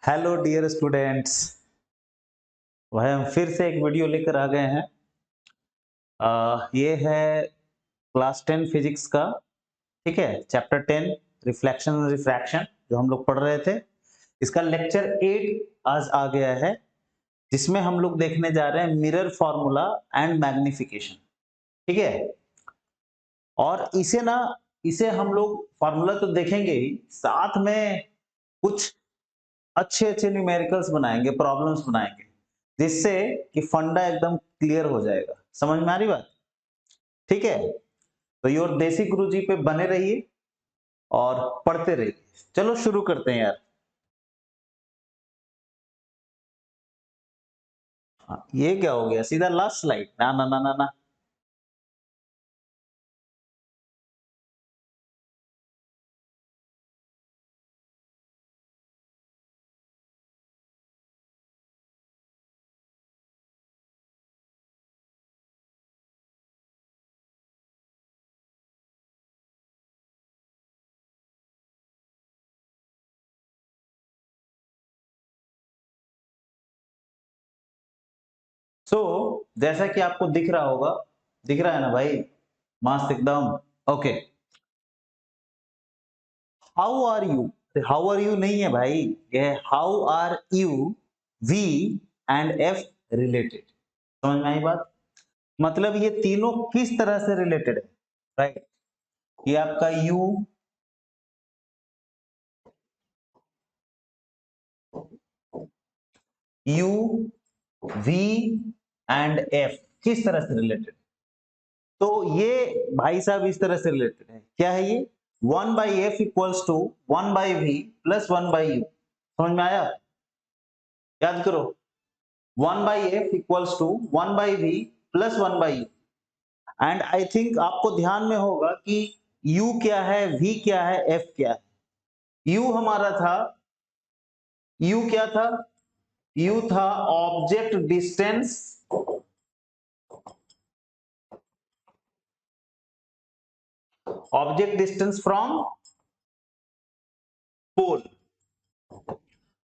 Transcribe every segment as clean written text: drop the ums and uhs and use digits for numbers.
Hello dear students, वह हम फिर से एक वीडियो लेकर आ गए हैं। ये है क्लास 10 फिजिक्स का, ठीक है, चैप्टर 10 रिफ्लेक्शन और रिफ्रैक्शन जो हम लोग पढ़ रहे थे। इसका लेक्चर 8 आज आ गया है, जिसमें हम लोग देखने जा रहे हैं मिरर फॉर्मूला एंड मैग्निफिकेशन, ठीक है। और इसे हम लोग फॉर्मूला तो देखेंगे ही, साथ में कुछ अच्छे अच्छे न्यूमेरिकल्स बनाएंगे, प्रॉब्लम्स बनाएंगे, जिससे कि फंडा एकदम क्लियर हो जाएगा। समझ में आ रही बात? ठीक है, तो योर देसी गुरुजी पे बने रहिए और पढ़ते रहिए। चलो शुरू करते हैं यार। हाँ, ये क्या हो गया, सीधा लास्ट स्लाइड? ना ना ना ना ना। सो जैसा कि आपको दिख रहा होगा, दिख रहा है ना भाई, मस्त एकदम। Okay, how are you? How are you नहीं है भाई, ये है how are you, V and F related. समझ में आई बात? मतलब ये तीनों किस तरह से रिलेटेड है, राइट? ये आपका यू वी एंड एफ किस तरह से रिलेटेड? तो ये भाई साहब इस तरह से रिलेटेड है। क्या है ये? 1/f equals to 1/v plus 1/u। समझ में आया? याद करो, 1/f equals to 1/v plus 1/u। And I think आपको ध्यान में होगा कि u क्या है, v क्या है, f क्या है। u हमारा था, u क्या था? u था object distance, object distance from pole.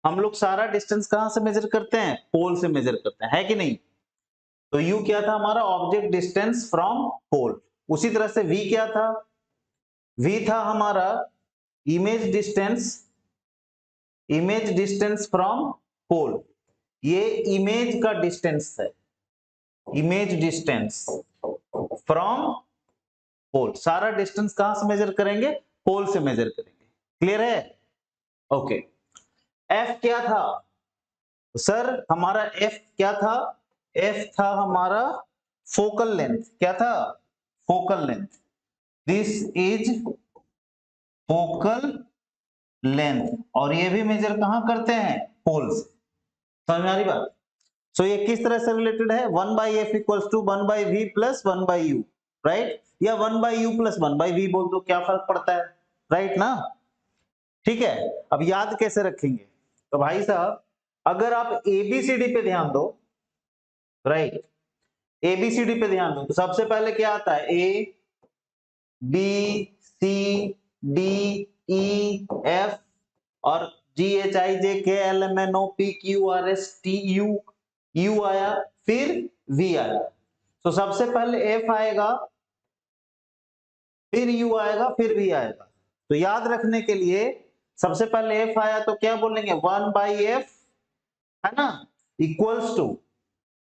हम लोग सारा डिस्टेंस कहां से मेजर करते हैं? पोल से मेजर करते हैं, है कि नहीं? तो u क्या था हमारा? Object distance from pole. उसी तरह से v क्या था? v था हमारा इमेज डिस्टेंस फ्रॉम पोल। ये इमेज का डिस्टेंस है, इमेज डिस्टेंस फ्रॉम पोल। सारा डिस्टेंस कहां से मेजर करेंगे? पोल से मेजर करेंगे। क्लियर है? ओके। f क्या था सर हमारा? f क्या था? f था हमारा फोकल लेंथ। क्या था? Focal length. This is focal length. और ये भी मेजर कहां करते हैं? पोल से। समझ में आ रही बात? सो ये किस तरह से रिलेटेड है? 1/f equals to 1/v plus 1/u, right? या 1/u प्लस 1/v बोल दो, क्या फर्क पड़ता है, राइट ना? ठीक है। अब याद कैसे रखेंगे? तो भाई साहब, अगर आप एबीसीडी पे ध्यान दो, राइट, एबीसीडी पे ध्यान दो, तो सबसे पहले क्या आता है? A B C D E F और GHIJKLMNOPQRSTU, यू आया, फिर V आया। तो सबसे पहले F आएगा, फिर U आएगा, फिर V आएगा। तो याद रखने के लिए सबसे पहले F आया तो क्या बोलेंगे? 1/f, है ना, इक्वल्स टू,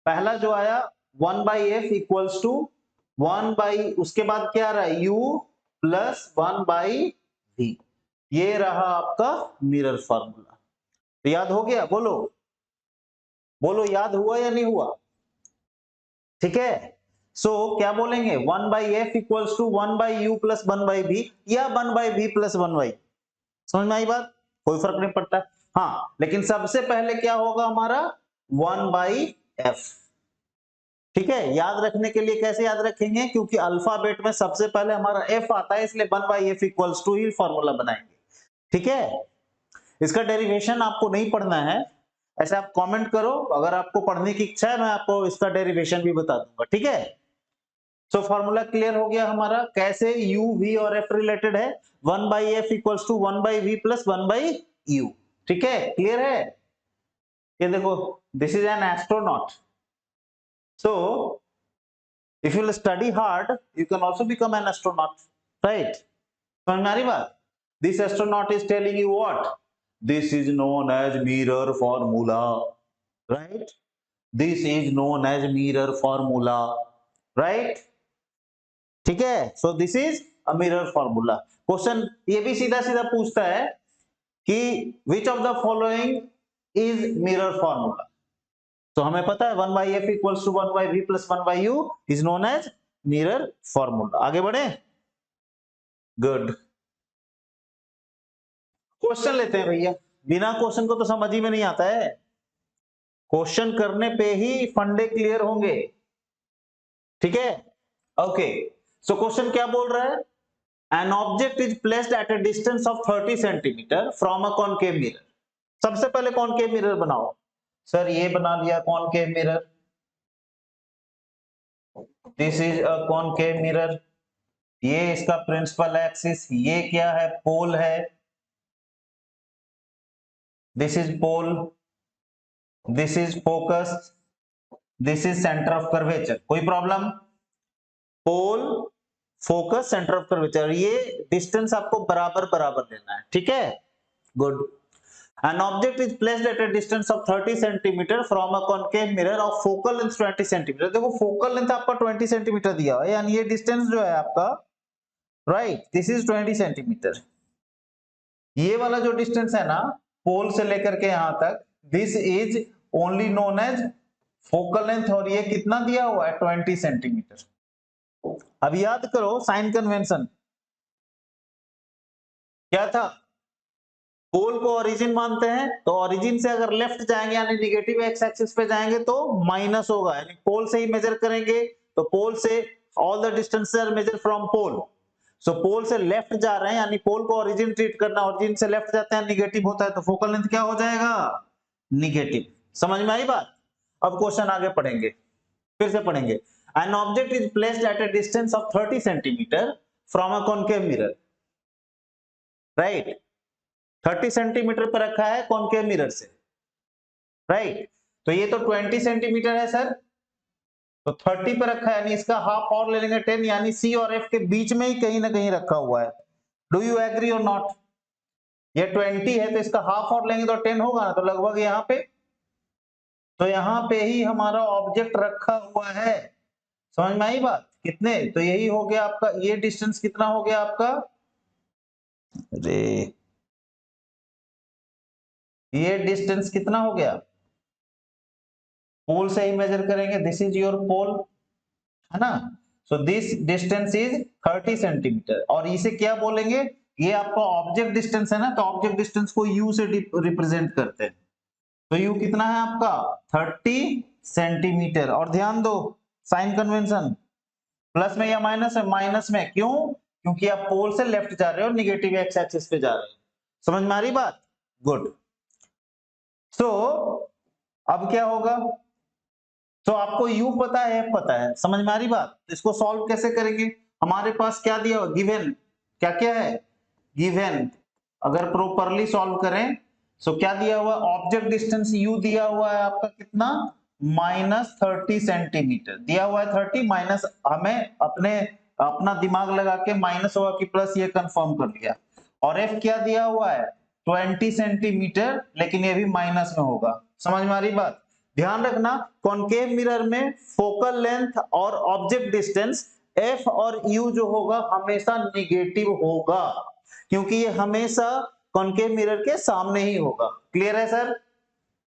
पहला जो आया 1/f इक्वल्स टू 1/, उसके बाद क्या रहा? U plus 1/v। ये रहा आपका मिरर फॉर्मूला। तो याद हो गया? बोलो बोलो, याद हुआ या नहीं हुआ? ठीक है। सो क्या बोलेंगे? 1/f equals to 1/u plus 1/v या 1/v प्लस 1/, समझ में आई बात? कोई फर्क नहीं पड़ता। हाँ, लेकिन सबसे पहले क्या होगा हमारा? 1/f। ठीक है, याद रखने के लिए कैसे याद रखेंगे? क्योंकि अल्फाबेट में सबसे पहले हमारा f आता है, इसलिए 1/f equals to he formula बनाएंगे। ठीक है, इसका डेरिवेशन आपको नहीं पढ़ना है, ऐसे आप कमेंट करो, अगर आपको पढ़ने की इच्छा है मैं आपको इसका डेरिवेशन भी बता दूंगा। ठीक है, सो फॉर्मूला क्लियर हो गया हमारा, कैसे u v और f रिलेटेड है। 1/f equals to 1/v plus 1/u। ठीक है, क्लियर है? ये देखो, this is an astronaut, so if you study hard you can also become an astronaut, right? समझ में आ रही बात? This astronaut is telling you what, this is known as mirror formula, right? This is known as mirror formula, right? ठीक है, so this is a mirror formula. Question ये भी सीधा सीधा पूछता है कि which of the following is mirror formula. तो हमें पता है 1 by f equals to 1 by v plus 1 by u is known as mirror formula. आगे बढ़े, गुड। क्वेश्चन लेते हैं भैया, बिना क्वेश्चन को तो समझ ही में नहीं आता है, क्वेश्चन करने पे ही फंडे क्लियर होंगे, ठीक है? ओके, सो क्वेश्चन क्या बोल रहा है? An object is placed at a distance of 30 centimetre from a concave mirror. सबसे पहले कॉनकेव मिरर बनाओ। सर ये बना लिया concave mirror, this is a concave mirror, ये इसका प्रिंसिपल एक्सिस, ये क्या है, पोल है, this is pole, this is focus, this is centre of curvature. कोई problem? Pole, focus, centre of curvature, ये डिस्टेंस आपको बराबर बराबर लेना है, ठीक है? Good. An object is placed at a distance of 30 cm from a concave mirror of focal length 20 cm। देखो फोकल लेंथ आपका 20 सेंटीमीटर दिया हुआ है, यानी ये डिस्टेंस जो है आपका, राइट, दिस इज 20 सेंटीमीटर। ये वाला जो डिस्टेंस है ना, पोल से लेकर के यहां तक, this is only known as focal length, और ये कितना दिया हुआ है, 20 सेंटीमीटर। अब याद करो साइन कन्वेंशन क्या था, पोल को ओरिजिन मानते हैं, तो ओरिजिन से अगर लेफ्ट जाएंगे यानी निगेटिव एक्स एक्सिस पे जाएंगे तो माइनस होगा, यानी पोल से ही मेजर करेंगे, तो पोल से all the distances are measure from pole, so pole से लेफ्ट जा रहे हैं यानी पोल को ओरिजिन ट्रीट करना, ओरिजिन से लेफ्ट जाते हैं निगेटिव होता है, तो फोकल लेंथ क्या हो जाएगा, निगेटिव। समझ में आई बात? अब क्वेश्चन आगे पढ़ेंगे, फिर से पढ़ेंगे। N object is placed at a distance of 30 centimetre from a concave mirror, right? 30 centimetre पर रखा है कॉनकेव मिरर से, राइट? तो ये तो 20 सेंटीमीटर है सर, तो 30 पर रखा है, यानी इसका हाफ और ले लेंगे 10, यानी सी और एफ के बीच में ही कहीं ना कहीं रखा हुआ है। डू यू एग्री और नॉट? ये 20 है तो इसका हाफ और लेंगे तो 10 होगा ना, तो लगभग यहाँ पे, तो यहाँ पे ही हमारा ऑब्जेक्ट रखा हुआ है। समझ में आई बात? कितने, तो यही हो गया आपका, ये डिस्टेंस कितना हो गया आपका, अरे ये डिस्टेंस कितना हो गया, पोल से ही मेजर करेंगे, दिस इज योर पोल, है ना? So this distance is 30 centimetre, और इसे क्या बोलेंगे, ये आपका ऑब्जेक्ट डिस्टेंस है ना, तो ऑब्जेक्ट डिस्टेंस को यू से रिप्रेजेंट करते हैं, तो यू कितना है आपका, 30 सेंटीमीटर। और ध्यान दो साइन कन्वेंशन, प्लस में या माइनस में, माइनस में, क्यों? क्योंकि आप पोल से लेफ्ट जा रहे हो, निगेटिव एक्स एक्सिस पे जा रहे हो। समझ में आ रही बात? गुड। सो अब क्या होगा, तो आपको यू पता है, समझ में आ रही बात? इसको सॉल्व कैसे करेंगे, हमारे पास क्या दिया हुआ, गिवन, क्या क्या है, गिवन। अगर प्रॉपरली सॉल्व करें, सो क्या दिया हुआ, ऑब्जेक्ट डिस्टेंस यू दिया हुआ है आपका कितना, -30 सेंटीमीटर दिया हुआ है, 30 माइनस, हमें अपना दिमाग लगा के माइनस होगा कि प्लस, ये कंफर्म कर लिया। और एफ क्या दिया हुआ है, 20 सेंटीमीटर, लेकिन ये भी माइनस में होगा। समझ में आ रही बात? ध्यान रखना, कॉनकेव मिरर में फोकल लेंथ और ऑब्जेक्ट डिस्टेंस एफ और यू जो होगा हमेशा निगेटिव होगा, क्योंकि ये हमेशा कॉनकेव मिरर के सामने ही होगा। क्लियर है सर?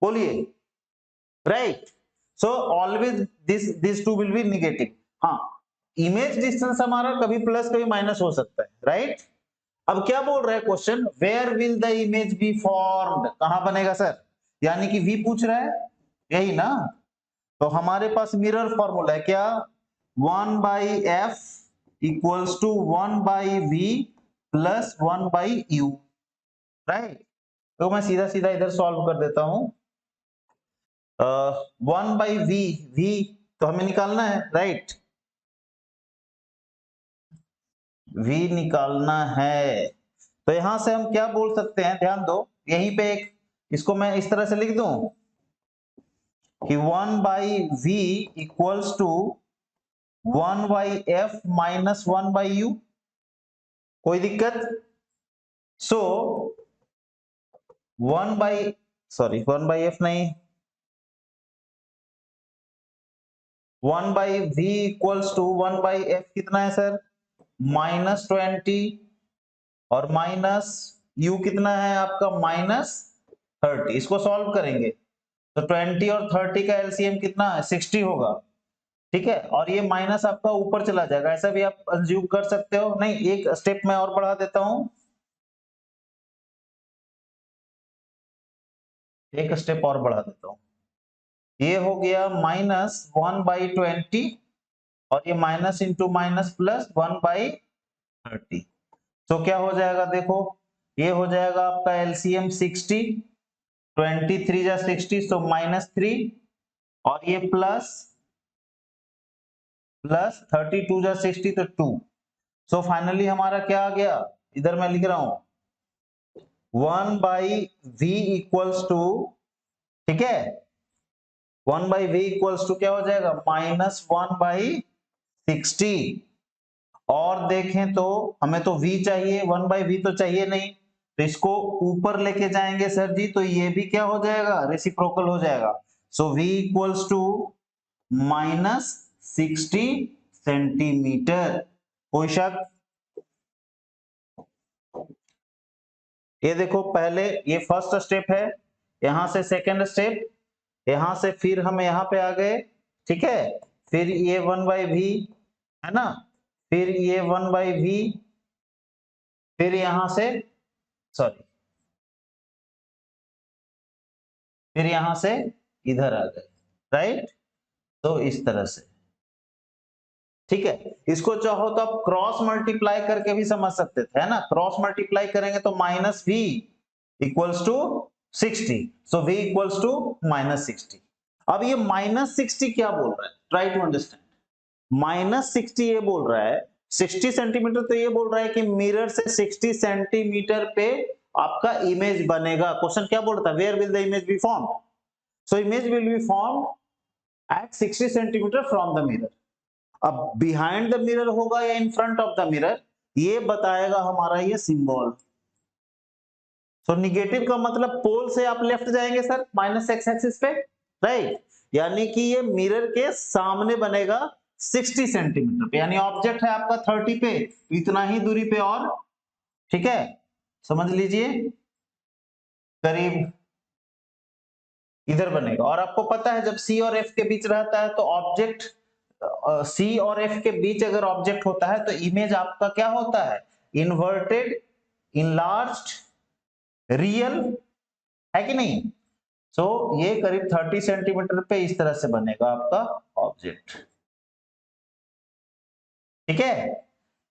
बोलिए, right? So always this two will be negative. हाँ, इमेज डिस्टेंस हमारा कभी प्लस कभी माइनस हो सकता है, राइट? अब क्या बोल रहा है question, where will the image be formed, कहां बनेगा सर, यानी कि वी पूछ रहा है, यही ना? तो हमारे पास मिरर फॉर्मूला है क्या, 1 by F equals to 1 by V plus 1 by U, right? तो मैं सीधा सीधा इधर सॉल्व कर देता हूं, 1 बाई वी, वी तो हमें निकालना है, राइट? वी निकालना है, तो यहां से हम क्या बोल सकते हैं, ध्यान दो, यहीं पे एक इसको मैं इस तरह से लिख दूं कि 1/v equals to 1/f minus 1/u। कोई दिक्कत? सो 1/f नहीं, 1/v इक्वल्स टू 1/f कितना है सर? -20 और माइनस u कितना है आपका? -30। इसको सॉल्व करेंगे तो 20 और 30 का एलसीएम कितना है? 60 होगा। ठीक है, और ये माइनस आपका ऊपर चला जाएगा, ऐसा भी आप अज्यूम कर सकते हो। नहीं, एक स्टेप मैं और बढ़ा देता हूं, एक स्टेप और बढ़ा देता हूं। ये हो गया -1/20 और ये माइनस इंटू माइनस प्लस 1/30। तो क्या हो जाएगा देखो, ये हो जाएगा आपका एलसीएम 60, 23 जा 60 तो -3 और ये प्लस 32 जा 60 तो 2। सो फाइनली हमारा क्या आ गया? इधर मैं लिख रहा हूं 1/v इक्वल्स टू, ठीक है, 1/v इक्वल्स टू क्या हो जाएगा? -1/60। और देखें तो हमें तो v चाहिए, 1/v तो चाहिए नहीं, तो इसको ऊपर लेके जाएंगे सर जी, तो ये भी क्या हो जाएगा? रेसिप्रोकल हो जाएगा। सो v इक्वल्स टू -60 सेंटीमीटर। कोई शक? ये देखो, पहले ये फर्स्ट स्टेप है, यहां से सेकंड स्टेप, यहां से फिर हम यहां पे आ गए, ठीक है, फिर ये 1/v है ना, फिर ये 1/v, फिर यहां से, सॉरी, फिर यहां से इधर आ गए, राइट। तो इस तरह से, ठीक है। इसको चाहो तो आप क्रॉस मल्टीप्लाई करके भी समझ सकते थे, है ना। क्रॉस मल्टीप्लाई करेंगे तो -v equals to 60, so v equals to -60। अब ये -60 क्या बोल रहा है? Try to understand. -60 ये बोल रहा है, 60 सेंटीमीटर तो ये बोल रहा है कि मिरर से 60 सेंटीमीटर पे आपका इमेज बनेगा। क्वेश्चन क्या बोल रहा था? Where will the image be formed? So image will be formed at 60 centimetre from the mirror. अब बिहाइंड द मिरर होगा या in front of the mirror, ये बताएगा हमारा ये सिंबल। सो निगेटिव का मतलब पोल से आप लेफ्ट जाएंगे सर, -x एक्सिस पे, राइट। यानी कि ये मिरर के सामने बनेगा 60 सेंटीमीटर पे, यानी ऑब्जेक्ट है आपका 30 पे, इतना ही दूरी पे और, ठीक है, समझ लीजिए करीब इधर बनेगा। और आपको पता है जब C और F के बीच रहता है तो ऑब्जेक्ट, C और F के बीच अगर ऑब्जेक्ट होता है तो इमेज आपका क्या होता है? इन्वर्टेड, इनलार्ज्ड, रियल, है कि नहीं। सो ये करीब 30 सेंटीमीटर पे इस तरह से बनेगा आपका ऑब्जेक्ट, ठीक है।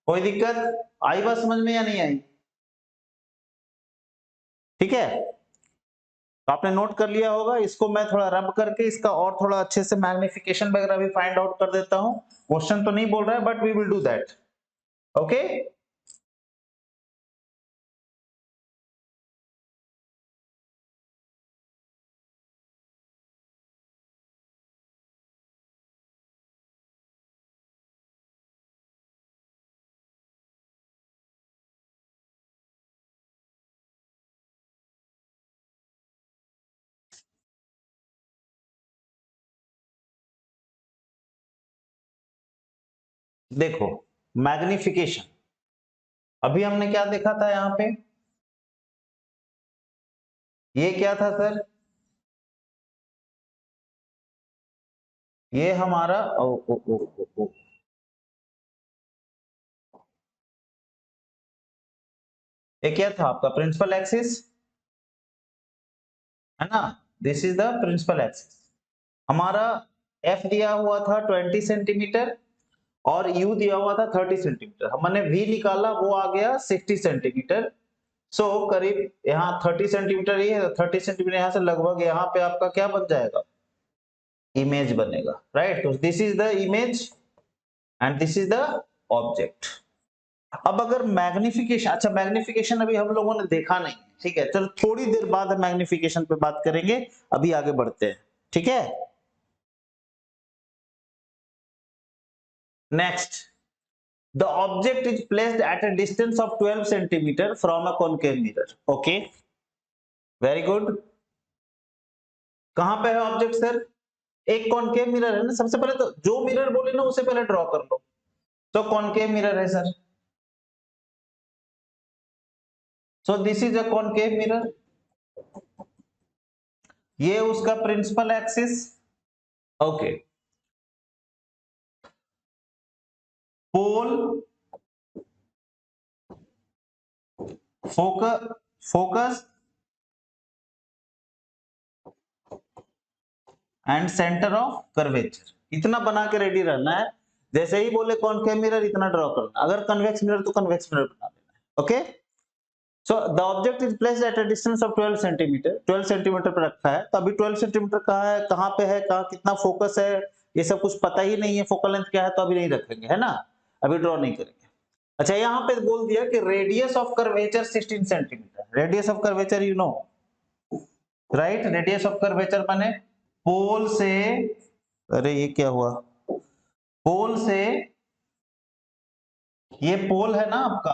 कोई दिक्कत आई बात समझ में या नहीं आई? ठीक है, तो आपने नोट कर लिया होगा। इसको मैं थोड़ा रब करके इसका और थोड़ा अच्छे से मैग्निफिकेशन वगैरह भी फाइंड आउट कर देता हूं। क्वेश्चन तो नहीं बोल रहा है but we will do that, okay. देखो, मैग्निफिकेशन अभी हमने क्या देखा था यहां पे? ये क्या था सर? ये हमारा ओ, ये क्या था आपका? प्रिंसिपल एक्सिस, है ना। This is the principal axis. हमारा एफ दिया हुआ था 20 सेंटीमीटर और यू दिया हुआ था 30 सेंटीमीटर। हमने वी निकाला, वो आ गया 60 सेंटीमीटर। सो करीब यहाँ 30 सेंटीमीटर, ये 30 सेंटीमीटर यहाँ से लगभग यहाँ पे आपका क्या बन जाएगा? इमेज बनेगा, राइट। तो this is the image and this is the object. अब अगर मैग्निफिकेशन, अच्छा मैग्निफिकेशन अभी हम लोगों ने देखा नहीं, ठीक है, चलो थोड़ी देर बाद मैग्निफिकेशन पे बात करेंगे, अभी आगे बढ़ते हैं, ठीक है। Next, the object is placed at a distance of 12 centimeter from a concave mirror. Okay, very good. कहां पे है ऑब्जेक्ट सर? एक कॉनकेव मिरर है ना, सबसे पहले तो जो मिरर बोले ना उसे पहले ड्रॉ कर लो। तो कॉनकेव मिरर है sir, so this is a concave mirror, ये उसका principal axis. Okay, pole, focus, focus and centre of curvature, इतना बना के रेडी रहना है। जैसे ही बोले कॉनकेव मिरर इतना ड्रॉ करना, अगर कन्वेक्स मिरर तो कन्वेक्स मिरर बना देना है। Okay, so the object is placed at a distance of 12 centimetre, 12 centimetre पर रखा है, तो अभी 12 सेंटीमीटर कहाँ है, कहाँ पे है, कहाँ कितना फोकस है, ये सब कुछ पता ही नहीं है, फोकल लेंथ क्या है, तो अभी नहीं रखेंगे, है ना, अभी ड्रॉ नहीं करेंगे। अच्छा, यहाँ पे बोल दिया कि radius of curvature 16 centimetre, radius of curvature you know, right, radius of curvature माने पोल से, अरे ये क्या हुआ, पोल से, ये पोल है ना आपका,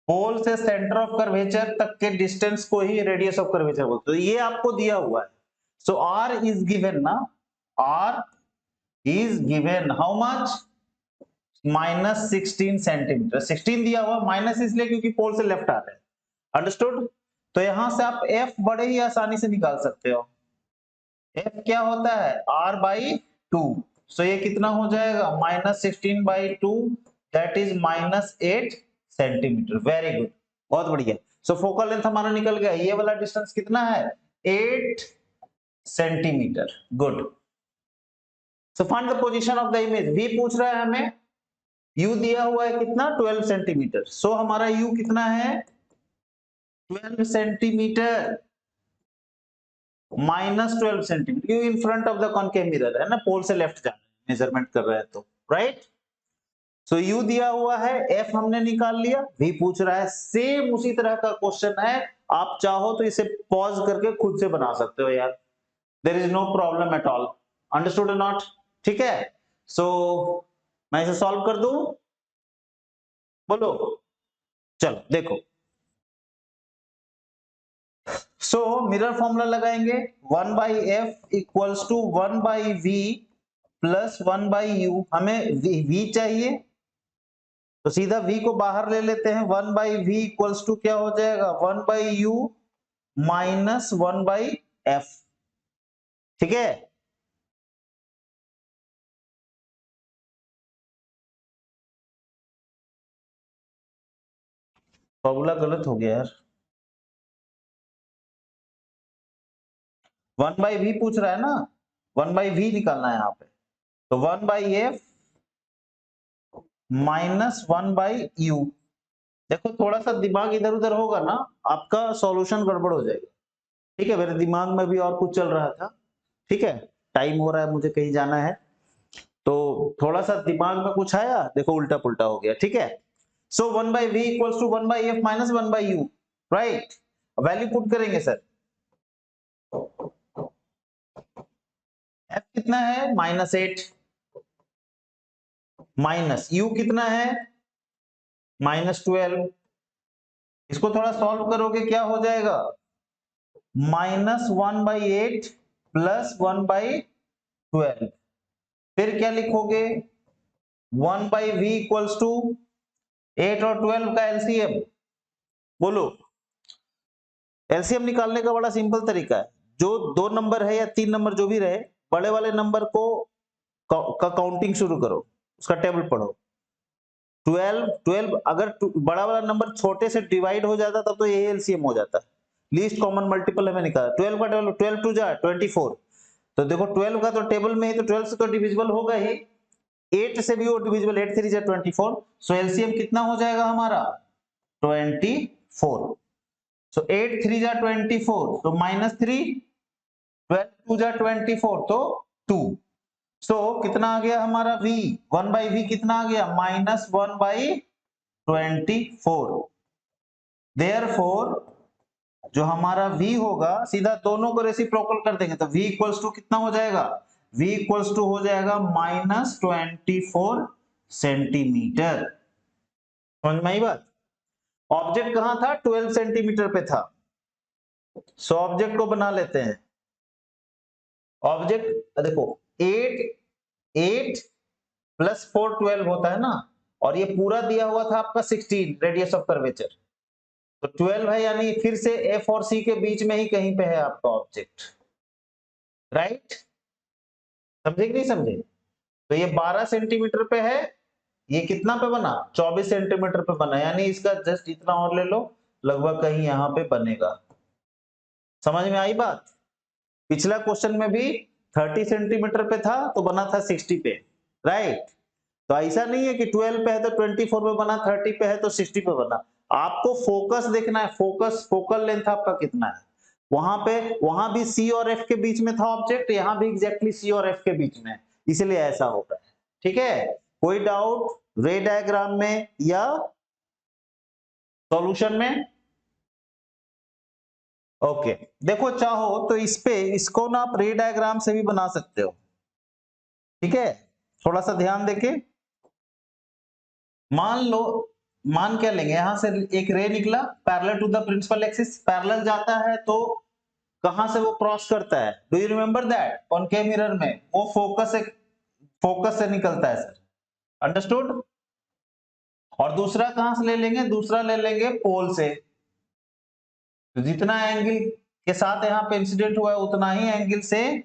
पोल से सेंटर ऑफ कर्वेचर तक के डिस्टेंस को ही रेडियस ऑफ कर्वेचर बोलते हैं। तो ये आपको दिया हुआ है, सो आर इज गिवन ना, R is given how much, -16 centimetre, 16 दिया हुआ, माइनस इसलिए क्योंकि पोल से लेफ्ट आ रहे हैं, अंडरस्टूड। तो यहां से आप एफ बड़े ही आसानी से निकाल सकते हो, एफ क्या होता है, r/2, सो ये कितना हो जाएगा, -16/2, that is -8 centimetre. Very good, बहुत बढ़िया। सो फोकल लेंथ हमारा निकल गया, ये वाला डिस्टेंस कितना है, 8 centimetre. Good, so find the position of the image, we पूछ रहा है हमें, u दिया हुआ है कितना, 12 सेंटीमीटर, सो हमारा u कितना है, 12 centimetre, -12 centimetre, you in front of the concave mirror है ना, पोल से लेफ्ट जा रहे हैं, मेजरमेंट कर रहे हैं तो, राइट। सो यू दिया हुआ है, एफ हमने निकाल लिया, वी पूछ रहा है, सेम उसी तरह का क्वेश्चन है, आप चाहो तो इसे पॉज करके खुद से बना सकते हो यार, there is no problem at all, understood और नॉट, ठीक है। सो मैं इसे सॉल्व कर दूं, बोलो, चलो देखो, सो मिरर फॉर्मूला लगाएंगे, 1/f equals to 1/v plus 1/u, हमें v चाहिए, तो सीधा v को बाहर ले लेते हैं, 1/v इक्वल्स टू क्या हो जाएगा, 1/u माइनस 1/f, ठीक है। फॉर्मूला गलत हो गया यार, 1/v पूछ रहा है ना, 1/v निकालना है यहाँ पे, तो 1/f माइनस 1/u, देखो थोड़ा सा दिमाग इधर उधर होगा ना, आपका सॉल्यूशन गड़बड़ हो जाएगा, ठीक है, मेरे दिमाग में भी और कुछ चल रहा था, ठीक है, टाइम हो रहा है, मुझे कहीं जाना है, तो थोड़ा सा दिमाग में कुछ आया, देखो उल्टा पुल्टा हो गया, ठीक है। So 1/v equals to 1/f minus 1/u, right, value put करेंगे सर, f कितना है, -8, माइनस u कितना है, -12, इसको थोड़ा सॉल्व करोगे क्या हो जाएगा, -1/8 प्लस 1/12, फिर क्या लिखोगे, 1/v इक्वल्स टू 8 और 12 का एलसीएम, बोलो, एलसीएम निकालने का बड़ा सिंपल तरीका है, जो 2 नंबर है या 3 नंबर जो भी रहे, बड़े वाले नंबर को का काउंटिंग शुरू करो, उसका टेबल पढ़ो, 12 अगर बड़ा वाला नंबर छोटे से डिवाइड हो जाता तब तो ये एलसीएम हो जाता है, लीस्ट कॉमन मल्टीपल हमें निकाला, 12 का 12 टू जा 24, तो देखो 12 का तो टेबल में ही, तो 12 से तो डिविजिबल होगा ही, 8 से भी वो डिविजिबल, 8 3 जा 24, सो एलसीएम कितना हो जाएगा हमारा, 24, सो 8 3 जा 24, तो -3, 12 2 जा 24, तो 2, सो कितना आ गया हमारा v, 1/v कितना आ गया, -1/2, 24। देयरफॉर जो हमारा v होगा सीधा दोनों को रेसिप्रोकल कर देंगे तो v इक्वल्स टू कितना हो जाएगा, v इक्वल्स टू हो जाएगा -24 सेंटीमीटर। समझ में आई बात। ऑब्जेक्ट कहां था, 12 सेंटीमीटर पे था। सो ऑब्जेक्ट को बना लेते हैं। ऑब्जेक्ट देखो 8 प्लस 4 12 होता है ना, और ये पूरा दिया हुआ था आपका 16 रेडियस ऑफ कर्वेचर, तो 12 है, यानी फिर से F और C के बीच में ही कहीं पे है आपका ऑब्जेक्ट, राइट। समझे कि नहीं समझे। तो ये 12 सेंटीमीटर पे है, ये कितना पे बना, 24 सेंटीमीटर पे बना, यानी इसका जस्ट इतना और ले लो, लगभग कहीं यहां पे बनेगा। समझ में आई बात। पिछला क्वेश्चन में भी 30 सेंटीमीटर पे था तो बना था 60 पे, राइट। तो ऐसा नहीं है कि 12 पे है तो 24 पे बना, 30 पे है तो 60 पे बना। आपको फोकस देखना है, फोकल लेंथ आपका कितना है। वहां भी C और F के बीच में था ऑब्जेक्ट, यहां भी एग्जैक्टली C और F के बीच में, इसलिए ऐसा हो रहा है। ठीक है, कोई डाउट रे डायग्राम में या सॉल्यूशन में। ओके देखो, चाहो तो इसको ना आप रे डायग्राम से भी बना सकते हो। ठीक है, थोड़ा सा ध्यान देके मान लो, मान क्या लेंगे, यहां से एक रे निकला parallel to the principal axis, parallel जाता है तो कहां से वो क्रॉस करता है, do you remember that, concave mirror में वो फोकस से निकलता है सर, अंडरस्टूड। और दूसरा कहां से ले लेंगे, दूसरा ले लेंगे पोल से, तो जितना एंगल के साथ यहाँ पे इंसिडेंट हुआ है उतना ही एंगल से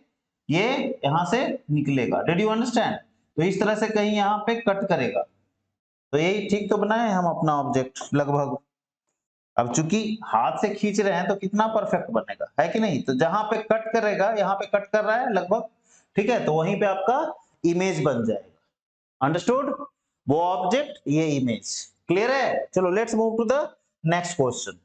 ये यहां से निकलेगा, डिड यू अंडरस्टैंड। तो इस तरह से कहीं यहाँ पे कट करेगा, तो यही ठीक तो बनाए हम अपना ऑब्जेक्ट लगभग। अब चूंकि हाथ से खींच रहे हैं तो कितना परफेक्ट बनेगा, है कि नहीं। तो जहां पे कट करेगा, यहाँ पे कट कर रहा है लगभग, ठीक है, तो वहीं पे आपका इमेज बन जाएगा, अंडरस्टूड। वो ऑब्जेक्ट, ये इमेज, क्लियर है। चलो let's move to the next question.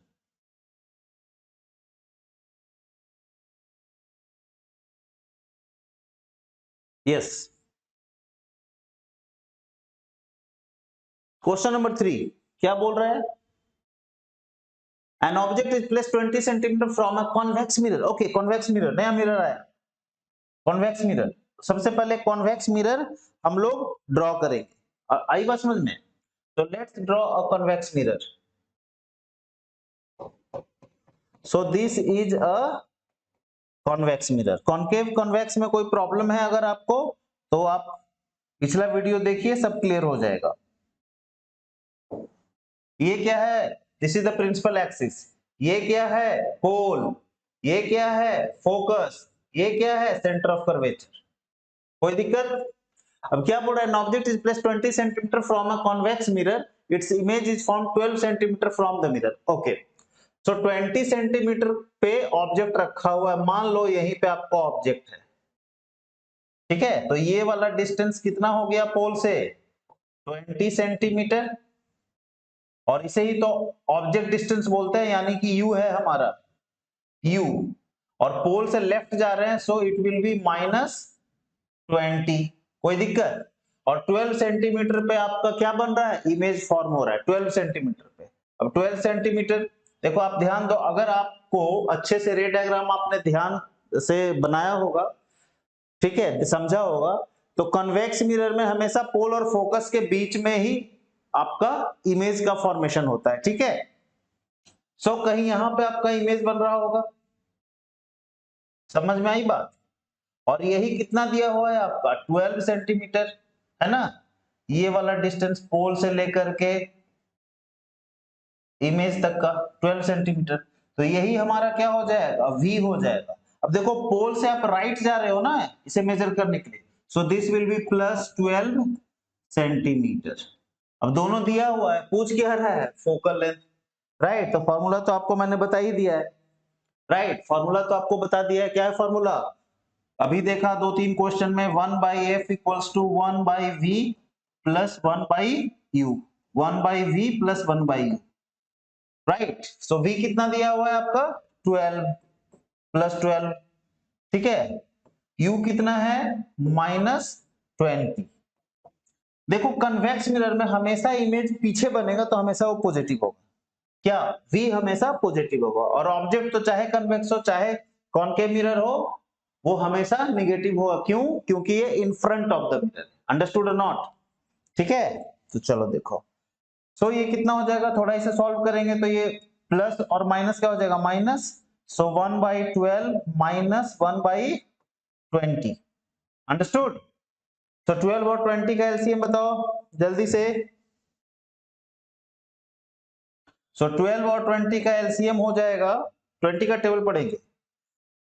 Yes, question number 3 क्या बोल रहा है, an object is placed 20 centimetre from a convex mirror. Okay, convex mirror, नया मिरर आया, कॉन्वेक्स मिरर। सबसे पहले कॉन्वेक्स मिरर हम लोग ड्रॉ करेंगे, आई बात समझ में। तो let's draw a convex mirror. So this is a convex mirror. Concave convex में कोई प्रॉब्लम है अगर आपको, तो आप पिछला वीडियो देखिए, सब क्लियर हो जाएगा। ये क्या है, this is the principal axis, ये क्या है पोल, ये क्या है फोकस, ये क्या है सेंटर ऑफ कर्वेचर। कोई दिक्कत। अब क्या बोल रहा है, object is placed 20 centimetre from a convex mirror, its image is from 12 centimetre from the mirror. Okay, so 20 centimetre पे ऑब्जेक्ट रखा हुआ है, मान लो यहीं पे आपका ऑब्जेक्ट है, ठीक है। तो ये वाला डिस्टेंस कितना हो गया पोल से, 20 सेंटीमीटर, और इसे ही तो ऑब्जेक्ट डिस्टेंस बोलते हैं, यानी कि u है हमारा, u, और पोल से लेफ्ट जा रहे हैं, सो इट विल बी -20। कोई दिक्कत। और 12 सेंटीमीटर पे आपका क्या बन रहा है, इमेज फॉर्म हो रहा है 12 सेंटीमीटर पे। अब 12 सेंटीमीटर, देखो आप ध्यान दो, अगर आपको अच्छे से रे डायग्राम आपने ध्यान से बनाया होगा, ठीक है, समझा होगा, तो कन्वेक्स मिरर में हमेशा पोल और फोकस के बीच में ही आपका इमेज का फॉर्मेशन होता है, ठीक है। सो कहीं यहां पे आपका इमेज बन रहा होगा, समझ में आई बात। और यही कितना दिया हुआ है आपका 12 सेंटीमीटर, है ना। ये वाला डिस्टेंस पोल से लेकर के इमेज तक का 12 सेंटीमीटर, तो यही हमारा क्या हो जाएगा, v हो जाएगा। अब देखो पोल से आप राइट जा रहे हो ना इसे मेजर करने के लिए, so this will be +12 centimetre. अब दोनों दिया हुआ है, पूछ क्या रहा है, फोकल लेंथ, राइट। तो फॉर्मूला तो आपको मैंने बता ही दिया है, राइट, फॉर्मूला तो आपको बता दिया है, क्या है फॉर्मूला, अभी देखा 2-3 क्वेश्चन में, 1/f equals to 1/v plus 1/u, 1/v plus 1/u, right. So v कितना दिया हुआ है आपका 12 +12, ठीक है। u कितना है -20। देखो कन्वेक्स मिरर में हमेशा इमेज पीछे बनेगा तो हमेशा वो पॉजिटिव होगा, क्या V हमेशा पॉजिटिव होगा, और ऑब्जेक्ट तो चाहे कन्वेक्स हो चाहे कॉनकेव मिरर हो वो हमेशा नेगेटिव होगा। क्यों? क्योंकि ये इन front of the mirror. Understood और नॉट? ठीक है, तो चलो देखो। सो ये कितना हो जाएगा, थोड़ा इसे सॉल्व करेंगे तो ये प्लस और माइनस क्या हो जाएगा, माइनस। सो 1/12 माइनस 1/20। अंडरस्टूड? तो 12 और 20 का एलसीएम बताओ जल्दी से। सो 12 और 20 का एलसीएम हो जाएगा, 20 का टेबल पढ़ेंगे।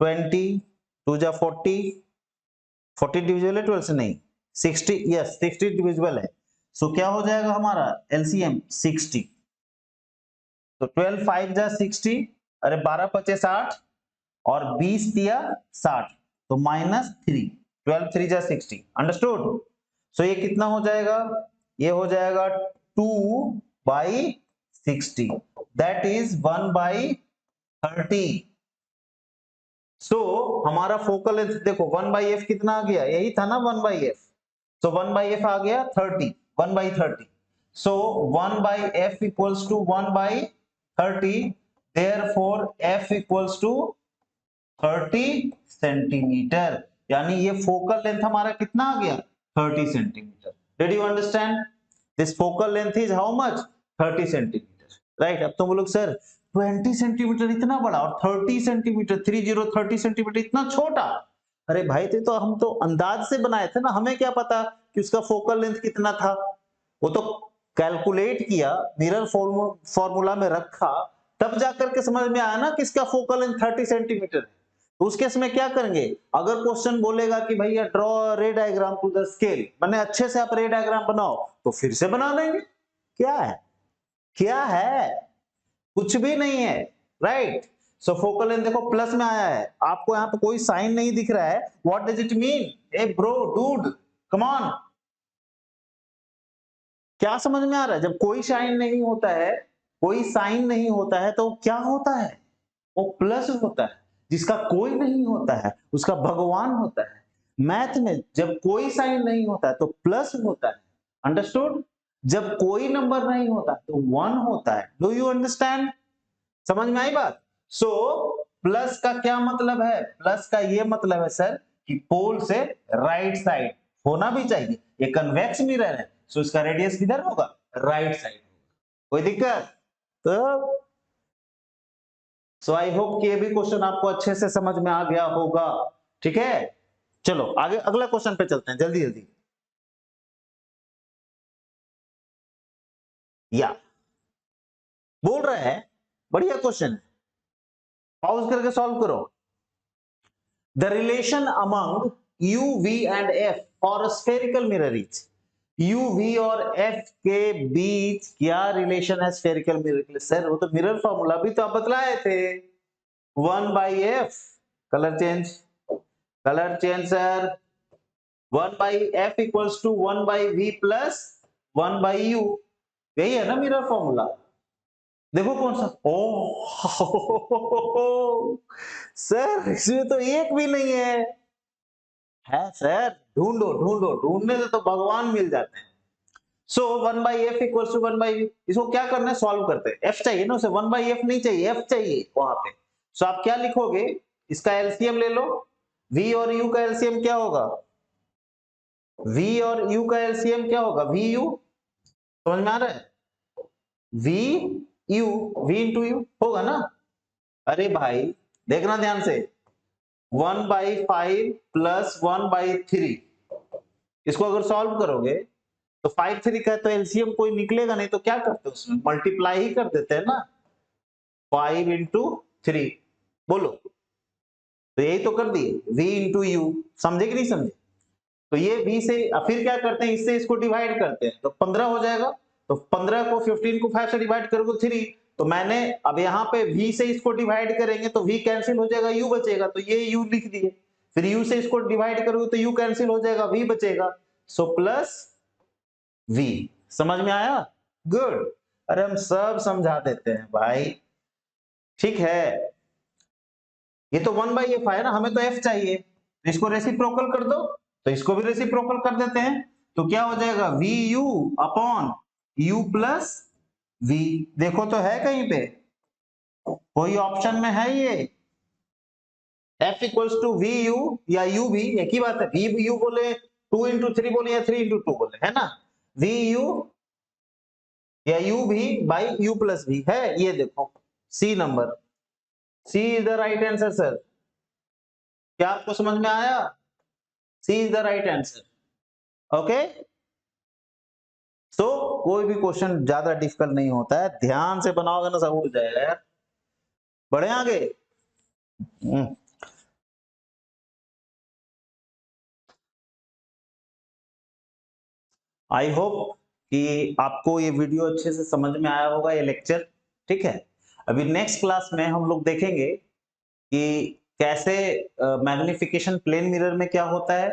20 2 जा 40, 40 डिविजिबल है 12 से? नहीं। 60, यस 60 डिविजिबल है। सो क्या हो जाएगा हमारा एलसीएम 60। तो 12 5 जा 60, अरे 12 पचे 60 और 20 दिया 60, तो -3। 12 3 जा 60। अंडरस्टूड? सो ये कितना हो जाएगा, ये हो जाएगा 2/60, दैट इज 1/30। सो हमारा फोकल लेंथ देखो 1/f कितना आ गया, यही था ना 1/f। सो 1/f आ गया 30, 1/30। So 1/f equals to 1/30, therefore f equals to 30 centimetre. यानी ये फोकल लेंथ हमारा कितना आ गया, 30 centimetre. Did you understand? This focal length is how much, 30 centimetre. Right? अब तुम लोग सर 20 सेंटीमीटर इतना बड़ा और 30 सेंटीमीटर, 30 सेंटीमीटर इतना छोटा। अरे भाई तो हम तो अंदाज से बनाए थे ना, हमें क्या पता कि उसका फोकल लेंथ कितना था। वो तो कैलकुलेट किया, मिरर फॉर्मूला में रखा, तब जाकर के समझ में आया ना कि इसका फोकल लेंथ 30 सेंटीमीटर है। तो उस केस में क्या करेंगे, अगर क्वेश्चन बोलेगा कि भैया ड्रॉ रे डायग्राम टू द स्केल, मैंने अच्छे से आप रे डायग्राम बनाओ, तो फिर से बना देंगे। क्या है, क्या है, कुछ भी नहीं है। राइट? सो फोकल लेंथ देखो प्लस में आया है, आपको यहाँ पे कोई साइन नहीं दिख रहा है, what does it mean? A bro dude come on, क्या समझ में आ रहा है? जब कोई साइन नहीं होता है, कोई साइन नहीं होता है तो क्या होता है, वो प्लस होता है। जिसका कोई नहीं होता है उसका भगवान होता है। मैथ में जब कोई साइन नहीं होता है तो प्लस होता है। अंडरस्टूड? जब कोई नंबर नहीं होता तो 1 होता है। Do you understand? समझ में आई बात? सो प्लस का क्या मतलब है, प्लस का ये मतलब है सर कि पोल से राइट साइड होना भी चाहिए। ये कन्वेक्स मिरर है, सो इसका रेडियस किधर होगा, राइट साइड। कोई दिक्कत? तो सो आई होप कि ये भी क्वेश्चन आपको अच्छे से समझ में आ गया होगा। ठीक है, चलो आगे अगला क्वेश्चन पे चलते हैं जल्दी जल्दी। या बोल रहे हैं, बढ़िया क्वेश्चन, पॉज करके सॉल्व करो। The relation among u v and f for spherical mirror is, u v और f के बीच क्या रिलेशन है स्फेरिकल मिरर के लिए? सर वो तो मिरर फॉर्मूला भी तो आप बतलाए थे, 1/f। Colour change, colour change sir. 1/f equals to 1/v plus 1/u, यही है ना मिरर फॉर्मूला? देखो कौन सा, ओ सर इसमें तो एक भी नहीं है सर, ढूंढो ढूंढो, ढूंढने से तो भगवान मिल जाते हैं। सो 1/f इक्वल्स टू 1/v, इसको क्या करना है, सॉल्व करते हैं। f चाहिए ना उसे, 1/f नहीं चाहिए, f चाहिए वहां पे। सो आप क्या लिखोगे, इसका एलसीएम ले लो, v और u का एलसीएम क्या होगा, v और u का एलसीएम क्या होगा, vu। समझ में आ रहा है, v u, v into you होगा ना। अरे भाई देखना ध्यान से, 1/5 प्लस 1/3, इसको अगर सॉल्व करोगे तो 5 3 का तो एलसीएम कोई निकलेगा नहीं, तो क्या करते हैं उसमें मल्टीप्लाई ही कर देते हैं ना, 5 इंटू 3। बोलो, तो यही तो कर दिए, v इंटू यू। समझे कि नहीं समझे? तो ये v से फिर क्या करते हैं, इससे इसको डिवाइड करते हैं तो 15 हो जाएगा। तो 15 को 15 को 5 से डिवाइड करोगे 3, तो मैंने अब यहाँ पे v से इसको डिवाइड करेंगे तो v कैंसिल हो जाएगा, u बचेगा, तो ये u लिख दिए। फिर u से इसको डिवाइड करोगे तो u कैंसिल हो जाएगा, v बचेगा, सो प्लस v। समझ में आया? गुड। अरे हम सब समझा देते हैं भाई, ठीक है। ये तो 1/f है ना, हमें तो f चाहिए, तो इसको रेसिप्रोकल कर दो, तो इसको भी रेसिप्रोकल कर देते हैं। तो क्या हो जाएगा V U upon U plus V. देखो तो है कहीं पे कोई ऑप्शन में है ये F equals to V U या यू भी एक ही बात है। वी यू बोले 2 into 3 बोले या 3 into 2 बोले, है ना। वी यू या यू भी बाई यू प्लस भी है। ये देखो C number, C is the right answer sir. क्या आपको समझ में आया? C is the right answer. Okay, so कोई भी क्वेश्चन ज्यादा डिफिकल्ट नहीं होता है, ध्यान से बनाओगे ना सब उड़ जाएगा यार। बढ़े आगे। आई होप कि आपको ये वीडियो अच्छे से समझ में आया होगा, ये लेक्चर। ठीक है, अभी नेक्स्ट क्लास में हम लोग देखेंगे कि कैसे मैग्निफिकेशन प्लेन मिरर में क्या होता है,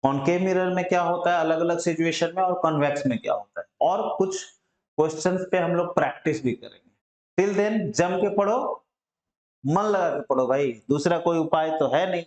कॉनकेव मिरर में क्या होता है अलग अलग सिचुएशन में, और कॉन्वेक्स में क्या होता है, और कुछ क्वेश्चंस पे हम लोग प्रैक्टिस भी करेंगे। टिल देन जम के पढ़ो, मन लगा के पढ़ो भाई, दूसरा कोई उपाय तो है नहीं।